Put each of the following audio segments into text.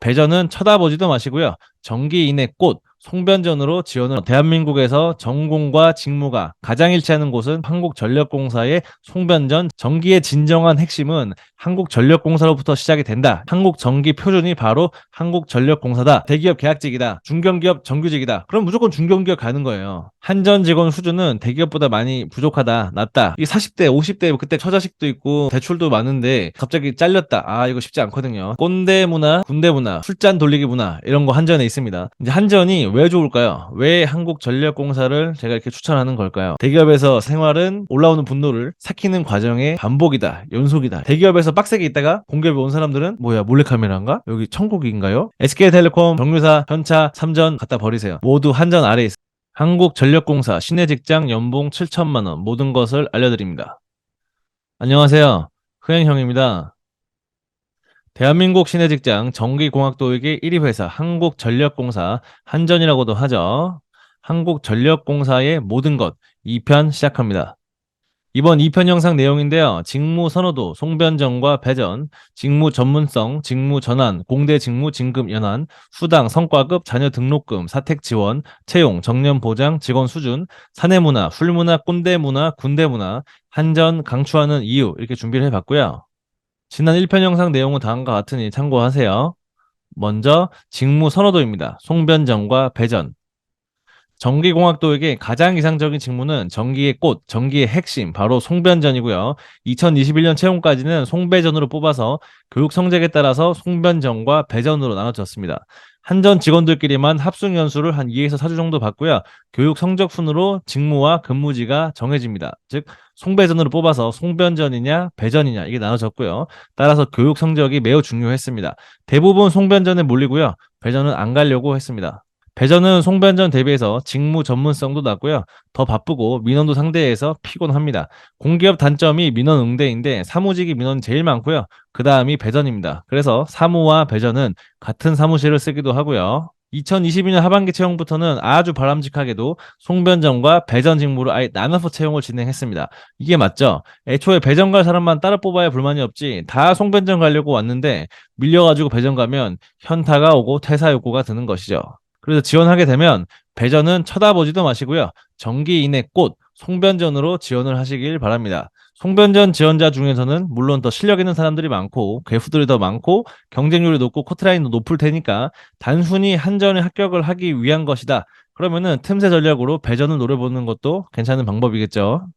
배전은 쳐다보지도 마시고요. 정기인의 꽃, 송변전으로 지원을 대한민국에서 전공과 직무가 가장 일치하는 곳은 한국전력공사의 송변전. 전기의 진정한 핵심은 한국전력공사로부터 시작이 된다. 한국전기 표준이 바로 한국전력공사다. 대기업 계약직이다. 중견기업 정규직이다. 그럼 무조건 중견기업 가는 거예요. 한전 직원 수준은 대기업보다 많이 부족하다. 낮다. 이게 40대, 50대 그때 처자식도 있고 대출도 많은데 갑자기 잘렸다. 아, 이거 쉽지 않거든요. 꼰대 문화, 군대 문화, 술잔 돌리기 문화 이런 거 한전에 있습니다. 이제 한전이 왜 좋을까요? 왜 한국전력공사를 제가 이렇게 추천하는 걸까요? 대기업에서 생활은 올라오는 분노를 삭히는 과정의 반복이다. 연속이다. 대기업에서 빡세게 있다가 공기업에 온 사람들은 뭐야, 몰래카메라인가? 여기 천국인가요? SK텔레콤, 정유사, 현차, 삼전 갖다 버리세요. 모두 한전 아래에 있습니다. 한국전력공사 시내직장 연봉 7천만 원 모든 것을 알려드립니다. 안녕하세요. 흐행형입니다. 대한민국 시내직장 전기공학도역의 1위 회사 한국전력공사 한전이라고도 하죠. 한국전력공사의 모든 것 2편 시작합니다. 이번 2편 영상 내용인데요. 직무 선호도, 송변전과 배전, 직무 전문성, 직무 전환, 공대 직무 진급 연한, 수당, 성과급, 자녀 등록금, 사택 지원, 채용, 정년 보장, 직원 수준, 사내 문화, 술문화, 꼰대 문화, 군대 문화, 한전 강추하는 이유 이렇게 준비를 해봤고요. 지난 1편 영상 내용은 다음과 같으니 참고하세요. 먼저 직무 선호도입니다. 송변전과 배전. 전기공학도에게 가장 이상적인 직무는 전기의 꽃, 전기의 핵심, 바로 송변전이고요. 2021년 채용까지는 송배전으로 뽑아서 교육 성적에 따라서 송변전과 배전으로 나눠졌습니다. 한전 직원들끼리만 합숙 연수를 한 2에서 4주 정도 받고요. 교육 성적 순으로 직무와 근무지가 정해집니다. 즉 송배전으로 뽑아서 송변전이냐 배전이냐 이게 나눠졌고요. 따라서 교육 성적이 매우 중요했습니다. 대부분 송변전에 몰리고요. 배전은 안 가려고 했습니다. 배전은 송변전 대비해서 직무 전문성도 낮고요. 더 바쁘고 민원도 상대해서 피곤합니다. 공기업 단점이 민원 응대인데 사무직이 민원이 제일 많고요. 그 다음이 배전입니다. 그래서 사무와 배전은 같은 사무실을 쓰기도 하고요. 2022년 하반기 채용부터는 아주 바람직하게도 송변전과 배전 직무를 아예 나눠서 채용을 진행했습니다. 이게 맞죠? 애초에 배전 갈 사람만 따로 뽑아야 불만이 없지 다 송변전 가려고 왔는데 밀려가지고 배전 가면 현타가 오고 퇴사 욕구가 드는 것이죠. 그래서 지원하게 되면 배전은 쳐다보지도 마시고요. 전기인의 꽃, 송변전으로 지원을 하시길 바랍니다. 송변전 지원자 중에서는 물론 더 실력 있는 사람들이 많고 괴수들이 더 많고 경쟁률이 높고 커트라인도 높을 테니까 단순히 한전에 합격을 하기 위한 것이다. 그러면은 틈새 전략으로 배전을 노려보는 것도 괜찮은 방법이겠죠.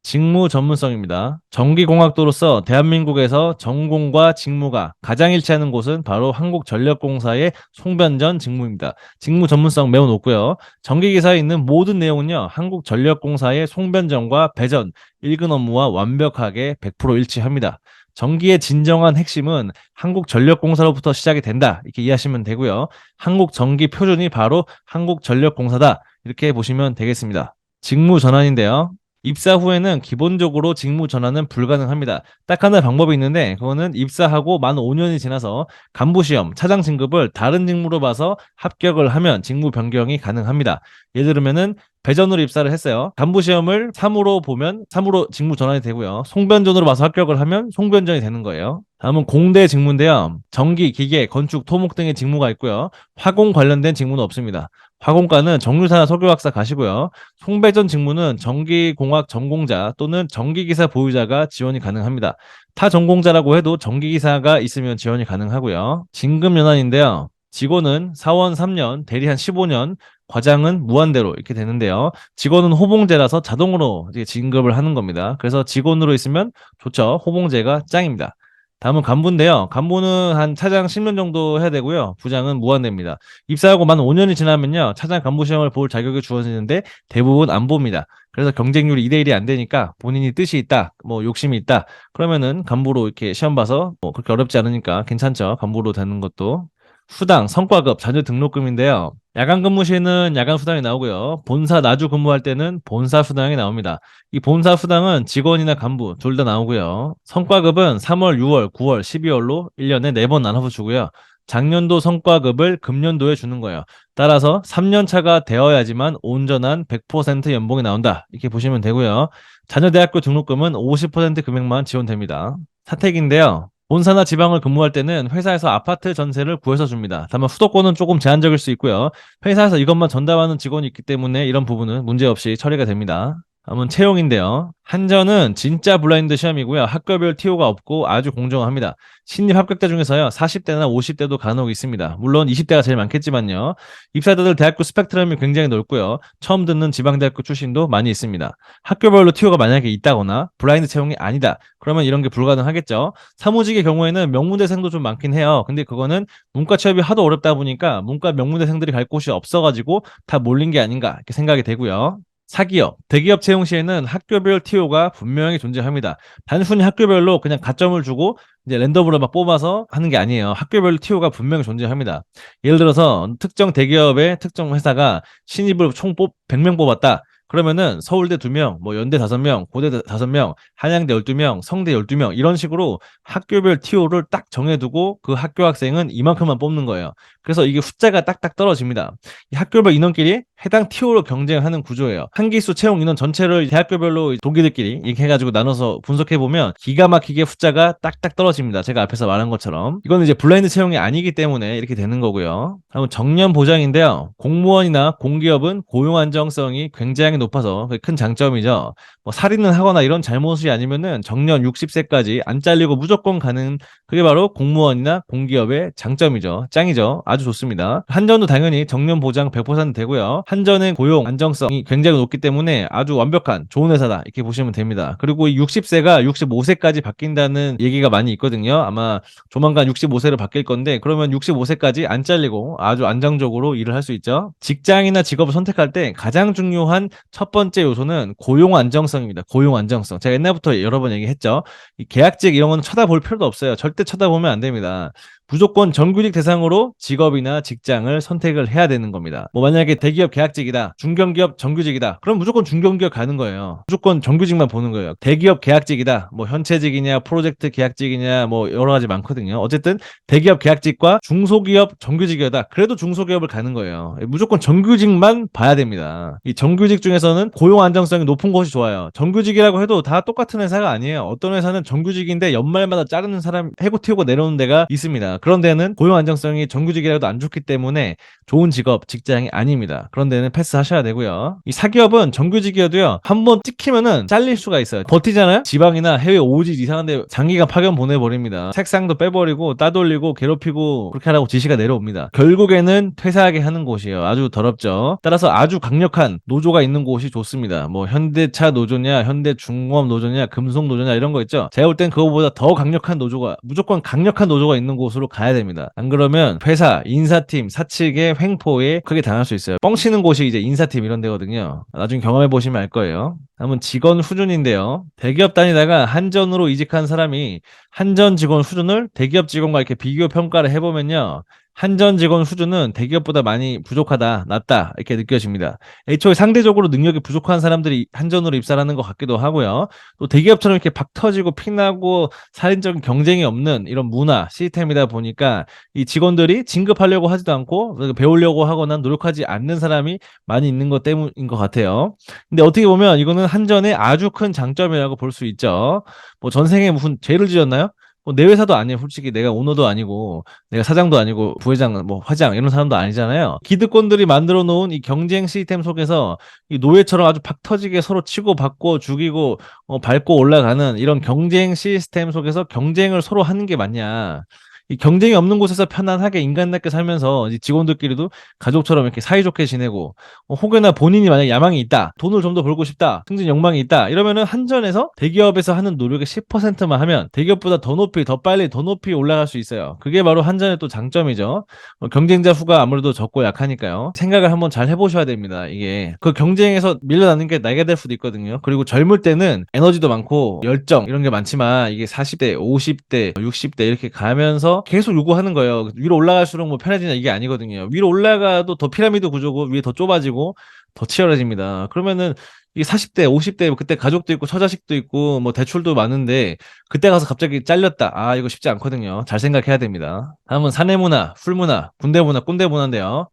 직무 전문성입니다. 전기공학도로서 대한민국에서 전공과 직무가 가장 일치하는 곳은 바로 한국전력공사의 송변전 직무입니다. 직무 전문성 매우 높고요. 전기기사에 있는 모든 내용은요. 한국전력공사의 송변전과 배전, 일근 업무와 완벽하게 100% 일치합니다. 전기의 진정한 핵심은 한국전력공사로부터 시작이 된다. 이렇게 이해하시면 되고요. 한국전기 표준이 바로 한국전력공사다. 이렇게 보시면 되겠습니다. 직무 전환인데요. 입사 후에는 기본적으로 직무 전환은 불가능합니다. 딱 하나 방법이 있는데 그거는 입사하고 만 5년이 지나서 간부 시험, 차장 진급을 다른 직무로 봐서 합격을 하면 직무 변경이 가능합니다. 예를 들면은 배전으로 입사를 했어요. 간부 시험을 3으로 보면 3으로 직무 전환이 되고요. 송변전으로 봐서 합격을 하면 송변전이 되는 거예요. 다음은 공대 직무인데요. 전기, 기계, 건축, 토목 등의 직무가 있고요. 화공 관련된 직무는 없습니다. 화공과는 정유사나 석유학사 가시고요. 송배전 직무는 전기공학 전공자 또는 전기기사 보유자가 지원이 가능합니다. 타 전공자라고 해도 전기기사가 있으면 지원이 가능하고요. 진급연한인데요. 직원은 사원 3년, 대리 한 15년, 과장은 무한대로 이렇게 되는데요. 직원은 호봉제라서 자동으로 이제 진급을 하는 겁니다. 그래서 직원으로 있으면 좋죠. 호봉제가 짱입니다. 다음은 간부인데요. 간부는 한 차장 10년 정도 해야 되고요. 부장은 무한대입니다. 입사하고 만 5년이 지나면요. 차장 간부 시험을 볼 자격이 주어지는데 대부분 안 봅니다. 그래서 경쟁률이 2대1이 안 되니까 본인이 뜻이 있다, 뭐 욕심이 있다. 그러면은 간부로 이렇게 시험 봐서 뭐 그렇게 어렵지 않으니까 괜찮죠. 간부로 되는 것도. 수당, 성과급, 자녀 등록금인데요. 야간 근무 시에는 야간 수당이 나오고요. 본사 나주 근무할 때는 본사 수당이 나옵니다. 이 본사 수당은 직원이나 간부 둘 다 나오고요. 성과급은 3월, 6월, 9월, 12월로 1년에 4번 나눠서 주고요. 작년도 성과급을 금년도에 주는 거예요. 따라서 3년 차가 되어야지만 온전한 100% 연봉이 나온다. 이렇게 보시면 되고요. 자녀 대학교 등록금은 50% 금액만 지원됩니다. 사택인데요. 본사나 지방을 근무할 때는 회사에서 아파트 전세를 구해서 줍니다. 다만 수도권은 조금 제한적일 수 있고요. 회사에서 이것만 전담하는 직원이 있기 때문에 이런 부분은 문제없이 처리가 됩니다. 다음은 채용인데요. 한전은 진짜 블라인드 시험이고요. 학교별 TO가 없고 아주 공정합니다. 신입 합격자 중에서요, 40대나 50대도 간혹 있습니다. 물론 20대가 제일 많겠지만요. 입사자들 대학교 스펙트럼이 굉장히 넓고요. 처음 듣는 지방대학교 출신도 많이 있습니다. 학교별로 TO가 만약에 있다거나 블라인드 채용이 아니다, 그러면 이런 게 불가능하겠죠. 사무직의 경우에는 명문대생도 좀 많긴 해요. 근데 그거는 문과 취업이 하도 어렵다 보니까 문과 명문대생들이 갈 곳이 없어가지고 다 몰린 게 아닌가 이렇게 생각이 되고요. 사기업, 대기업 채용 시에는 학교별 TO가 분명히 존재합니다. 단순히 학교별로 그냥 가점을 주고 이제 랜덤으로 막 뽑아서 하는 게 아니에요. 학교별 TO가 분명히 존재합니다. 예를 들어서 특정 대기업의 특정 회사가 신입을 총 100명 뽑았다. 그러면은 서울대 2명, 뭐 연대 5명, 고대 5명, 한양대 12명, 성대 12명 이런 식으로 학교별 TO를 딱 정해두고 그 학교 학생은 이만큼만 뽑는 거예요. 그래서 이게 숫자가 딱딱 떨어집니다. 이 학교별 인원끼리 해당 TO로 경쟁하는 구조예요. 한기수 채용 인원 전체를 대학교별로 동기들끼리 이렇게 해가지고 나눠서 분석해보면 기가 막히게 숫자가 딱딱 떨어집니다. 제가 앞에서 말한 것처럼. 이거는 이제 블라인드 채용이 아니기 때문에 이렇게 되는 거고요. 다음은 정년 보장인데요. 공무원이나 공기업은 고용 안정성이 굉장히 높아서 그게 큰 장점이죠. 뭐 살인을 하거나 이런 잘못이 아니면은 정년 60세까지 안 잘리고 무조건 가는, 그게 바로 공무원이나 공기업의 장점이죠. 짱이죠. 아주 좋습니다. 한전도 당연히 정년 보장 100% 되고요. 한전은 고용 안정성이 굉장히 높기 때문에 아주 완벽한 좋은 회사다 이렇게 보시면 됩니다. 그리고 이 60세가 65세까지 바뀐다는 얘기가 많이 있거든요. 아마 조만간 65세로 바뀔 건데, 그러면 65세까지 안 잘리고 아주 안정적으로 일을 할 수 있죠. 직장이나 직업을 선택할 때 가장 중요한 첫 번째 요소는 고용 안정성입니다. 고용 안정성. 제가 옛날부터 여러 번 얘기했죠. 이 계약직 이런 건 쳐다볼 필요도 없어요. 절대 쳐다보면 안 됩니다. 무조건 정규직 대상으로 직업이나 직장을 선택을 해야 되는 겁니다. 뭐 만약에 대기업 계약직이다, 중견기업 정규직이다, 그럼 무조건 중견기업 가는 거예요. 무조건 정규직만 보는 거예요. 대기업 계약직이다, 뭐 현채직이냐, 프로젝트 계약직이냐, 뭐 여러 가지 많거든요. 어쨌든 대기업 계약직과 중소기업 정규직이다, 그래도 중소기업을 가는 거예요. 무조건 정규직만 봐야 됩니다. 이 정규직 중에서는 고용 안정성이 높은 곳이 좋아요. 정규직이라고 해도 다 똑같은 회사가 아니에요. 어떤 회사는 정규직인데 연말마다 자르는 사람 해고 튀고 내려오는 데가 있습니다. 그런 데는 고용 안정성이 정규직이라도 안 좋기 때문에 좋은 직업, 직장이 아닙니다. 그런 데는 패스하셔야 되고요. 이 사기업은 정규직이어도요, 한번 찍히면은 잘릴 수가 있어요. 버티잖아요? 지방이나 해외 오지 이상한 데 장기간 파견 보내버립니다. 책상도 빼버리고 따돌리고 괴롭히고 그렇게 하라고 지시가 내려옵니다. 결국에는 퇴사하게 하는 곳이에요. 아주 더럽죠. 따라서 아주 강력한 노조가 있는 곳이 좋습니다. 뭐 현대차 노조냐, 현대중공업 노조냐, 금속 노조냐 이런 거 있죠. 제가 볼 땐 그거보다 더 강력한 노조가, 무조건 강력한 노조가 있는 곳으로 가야 됩니다. 안 그러면 회사, 인사팀, 사측의 횡포에 크게 당할 수 있어요. 뻥치는 곳이 이제 인사팀 이런 데거든요. 나중에 경험해 보시면 알 거예요. 다음은 직원 수준인데요. 대기업 다니다가 한전으로 이직한 사람이 한전 직원 수준을 대기업 직원과 이렇게 비교 평가를 해보면요, 한전 직원 수준은 대기업보다 많이 부족하다, 낮다 이렇게 느껴집니다. 애초에 상대적으로 능력이 부족한 사람들이 한전으로 입사를 하는 것 같기도 하고요. 또 대기업처럼 이렇게 박 터지고 피나고 살인적인 경쟁이 없는 이런 문화, 시스템이다 보니까 이 직원들이 진급하려고 하지도 않고 배우려고 하거나 노력하지 않는 사람이 많이 있는 것 때문인 것 같아요. 근데 어떻게 보면 이거는 한전의 아주 큰 장점이라고 볼 수 있죠. 뭐 전생에 무슨 죄를 지었나요? 뭐 내 회사도 아니에요. 솔직히 내가 오너도 아니고 내가 사장도 아니고 부회장, 뭐 화장 이런 사람도 아니잖아요. 기득권들이 만들어 놓은 이 경쟁 시스템 속에서 이 노예처럼 아주 박 터지게 서로 치고 받고 죽이고 밟고 올라가는 이런 경쟁 시스템 속에서 경쟁을 서로 하는 게 맞냐? 이 경쟁이 없는 곳에서 편안하게 인간답게 살면서 이 직원들끼리도 가족처럼 이렇게 사이좋게 지내고, 혹여나 본인이 만약 야망이 있다, 돈을 좀 더 벌고 싶다, 승진 욕망이 있다 이러면은 한전에서 대기업에서 하는 노력의 10%만 하면 대기업보다 더 높이, 더 빨리, 더 높이 올라갈 수 있어요. 그게 바로 한전의 또 장점이죠. 경쟁자 수가 아무래도 적고 약하니까요. 생각을 한번 잘 해보셔야 됩니다. 이게 그 경쟁에서 밀려나는 게 나게 될 수도 있거든요. 그리고 젊을 때는 에너지도 많고 열정 이런 게 많지만 이게 40대, 50대, 60대 이렇게 가면서 계속 요구하는 거예요. 위로 올라갈수록 뭐 편해지냐 이게 아니거든요. 위로 올라가도 더 피라미드 구조고 위에 더 좁아지고 더 치열해집니다. 그러면은 이게 40대, 50대, 그때 가족도 있고 처자식도 있고 뭐 대출도 많은데 그때 가서 갑자기 잘렸다. 아, 이거 쉽지 않거든요. 잘 생각해야 됩니다. 다음은 사내 문화, 술 문화, 군대 문화, 꼰대 문화인데요.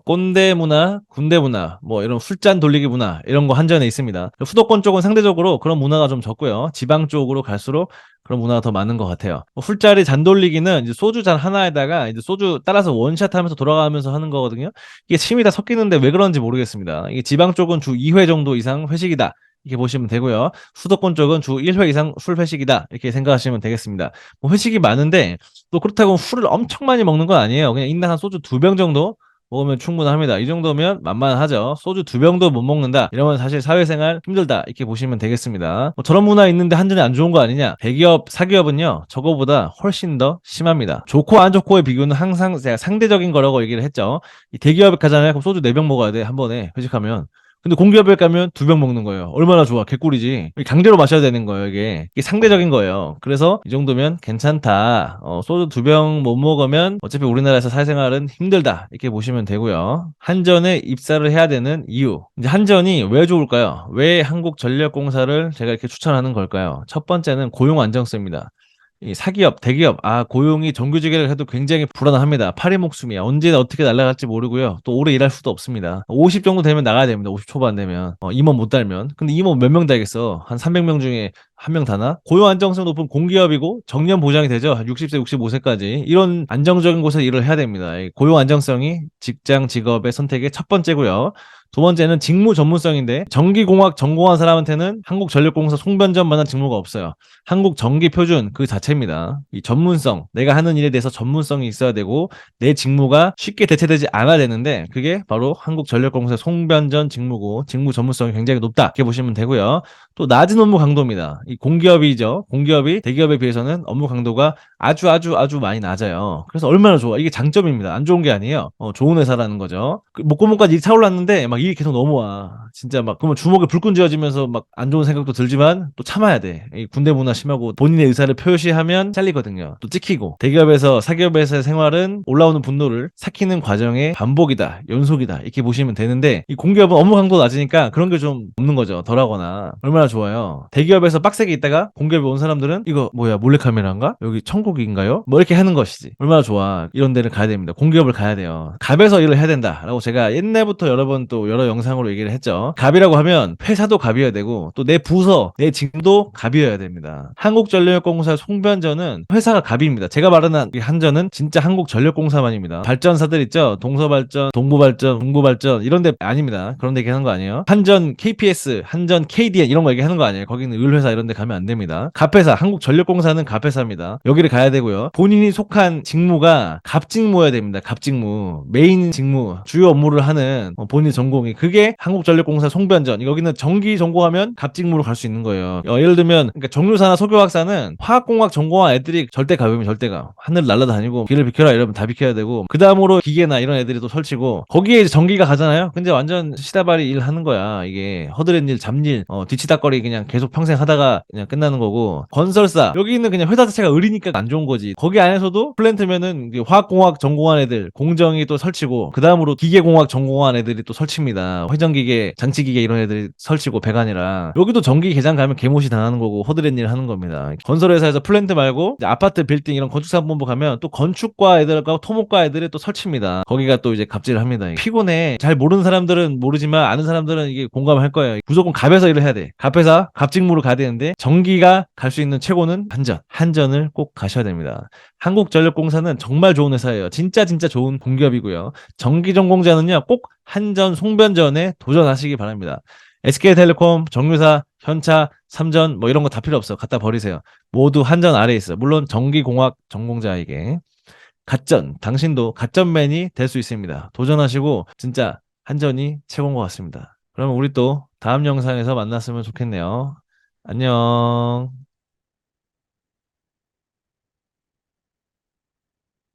꼰대 문화, 군대 문화, 뭐 이런 술잔 돌리기 문화 이런 거 한전에 있습니다. 수도권 쪽은 상대적으로 그런 문화가 좀 적고요. 지방 쪽으로 갈수록 그런 문화가 더 많은 것 같아요. 술자리 잔 돌리기는 이제 소주 잔 하나에다가 이제 소주 따라서 원샷 하면서 돌아가면서 하는 거거든요. 이게 침이 다 섞이는데 왜 그런지 모르겠습니다. 이게 지방 쪽은 주 2회 정도 이상 회식이다. 이렇게 보시면 되고요. 수도권 쪽은 주 1회 이상 술 회식이다. 이렇게 생각하시면 되겠습니다. 뭐 회식이 많은데 또 그렇다고 술을 엄청 많이 먹는 건 아니에요. 그냥 인당 한 소주 2병 정도 먹으면 충분합니다. 이 정도면 만만하죠. 소주 2병도 못 먹는다. 이러면 사실 사회생활 힘들다. 이렇게 보시면 되겠습니다. 뭐 저런 문화 있는데 한전이 안 좋은 거 아니냐? 대기업, 사기업은요, 저거보다 훨씬 더 심합니다. 좋고 안 좋고의 비교는 항상 제가 상대적인 거라고 얘기를 했죠. 이 대기업에 가잖아요. 그럼 소주 4병 먹어야 돼. 한 번에 회식하면. 근데 공기업에 가면 2병 먹는 거예요. 얼마나 좋아. 개꿀이지. 강제로 마셔야 되는 거예요, 이게 상대적인 거예요. 그래서 이 정도면 괜찮다. 소주 2병 못 먹으면 어차피 우리나라에서 사회생활은 힘들다. 이렇게 보시면 되고요. 한전에 입사를 해야 되는 이유. 이제 한전이 왜 좋을까요? 왜 한국전력공사를 제가 이렇게 추천하는 걸까요? 첫 번째는 고용 안정성입니다. 이 사기업, 대기업, 고용이 정규직을 해도 굉장히 불안합니다. 파리 목숨이야. 언제 어떻게 날아갈지 모르고요. 또 오래 일할 수도 없습니다. 50 정도 되면 나가야 됩니다. 50 초반 되면. 임원 못 달면. 근데 임원 몇 명 달겠어? 한 300명 중에 한 명 다나? 고용 안정성 높은 공기업이고 정년 보장이 되죠. 한 60세, 65세까지. 이런 안정적인 곳에서 일을 해야 됩니다. 이 고용 안정성이 직장, 직업의 선택의 첫 번째고요. 두 번째는 직무 전문성인데 전기공학 전공한 사람한테는 한국전력공사 송변전만한 직무가 없어요. 한국 전기 표준 그 자체입니다. 이 전문성, 내가 하는 일에 대해서 전문성이 있어야 되고 내 직무가 쉽게 대체되지 않아야 되는데 그게 바로 한국전력공사 송변전 직무고 직무 전문성이 굉장히 높다. 이렇게 보시면 되고요. 또 낮은 업무 강도입니다. 이 공기업이죠. 공기업이 대기업에 비해서는 업무 강도가 아주 많이 낮아요. 그래서 얼마나 좋아. 이게 장점입니다. 안 좋은 게 아니에요. 좋은 회사라는 거죠. 목구멍까지 일이 차올랐는데 막 일이 계속 넘어와. 진짜 막 그러면 주먹에 불끈 쥐어지면서 막 안 좋은 생각도 들지만 또 참아야 돼. 이 군대 문화 심하고 본인의 의사를 표시하면 잘리거든요. 또 찍히고 대기업에서 사기업에서의 생활은 올라오는 분노를 삭히는 과정의 반복이다. 연속이다. 이렇게 보시면 되는데 이 공기업은 업무 강도 낮으니까 그런 게 좀 없는 거죠. 덜하거나. 얼마나 좋아요. 대기업에서 빡세게 있다가 공기업에 온 사람들은 이거 뭐야 몰래카메라인가? 여기 천국인가요? 뭐 이렇게 하는 것이지. 얼마나 좋아. 이런 데를 가야 됩니다. 공기업을 가야 돼요. 갑에서 일을 해야 된다라고 제가 옛날부터 여러 번 또 여러 영상으로 얘기를 했죠. 갑이라고 하면 회사도 갑이어야 되고 또 내 부서, 내 직도 갑이어야 됩니다. 한국전력공사 송변전은 회사가 갑입니다. 제가 말하는 이 한전은 진짜 한국전력공사만입니다. 발전사들 있죠? 동서발전, 동부발전, 중부발전 이런 데 아닙니다. 그런 데 얘기하는 거 아니에요. 한전 KPS, 한전 KDN 이런 거 얘기하는 거 아니에요. 거기는 을회사 이런 데 가면 안 됩니다. 갑회사, 한국전력공사는 갑회사입니다. 여기를 가야 되고요. 본인이 속한 직무가 갑직무여야 됩니다. 갑직무. 메인 직무, 주요 업무를 하는 본인 전공이 그게 한국전력공사 송변전. 여기는 전기 전공하면 갑직무로 갈 수 있는 거예요. 예를 들면 그러니까 정유사나 석유학사는 화학공학 전공한 애들이 절대 갑이면 절대 가. 하늘 날아다니고 길을 비켜라 이러면 다 비켜야 되고 그 다음으로 기계나 이런 애들이 또 설치고 거기에 이제 전기가 가잖아요. 근데 완전 시다발이 일 하는 거야. 이게 허드렛 일, 잡일, 뒤치다거리 그냥 계속 평생 하다가 그냥 끝나는 거고 건설사 여기 는 그냥 회사 자체가 을이니까 안 좋은 거지. 거기 안에서도 플랜트면은 화학공학 전공한 애들 공정이 또 설치고 그 다음으로 기계공학 전공한 애들이 또 설치입니다. 회전기계, 장치기계 이런 애들이 설치고 배관이랑 여기도 전기 개장 가면 개못이 당하는 거고 허드렛 일 하는 겁니다. 건설회사에서 플랜트 말고 아파트 빌딩 이런 건축사본부 가면 또 건축과 애들과 토목과 애들이 또 설치입니다. 거기가 또 이제 갑질을 합니다. 피곤해. 잘 모르는 사람들은 모르지만 아는 사람들은 이게 공감할 거예요. 무조건 갑에서 일을 해야 돼. 갑회사, 갑직무로 가야 되는데 전기가 갈 수 있는 최고는 한전. 한전을 꼭 가셔야 됩니다. 한국전력공사는 정말 좋은 회사예요. 진짜 좋은 공기업이고요. 전기 전공자는요 꼭 한전 송변전에 도전하시기 바랍니다. SK텔레콤, 정유사, 현차, 삼전 뭐 이런 거 다 필요 없어. 갖다 버리세요. 모두 한전 아래에 있어. 물론 전기공학 전공자에게 갓전, 당신도 갓전맨이 될 수 있습니다. 도전하시고 진짜 한전이 최고인 것 같습니다. 그러면 우리 또 다음 영상에서 만났으면 좋겠네요. 안녕.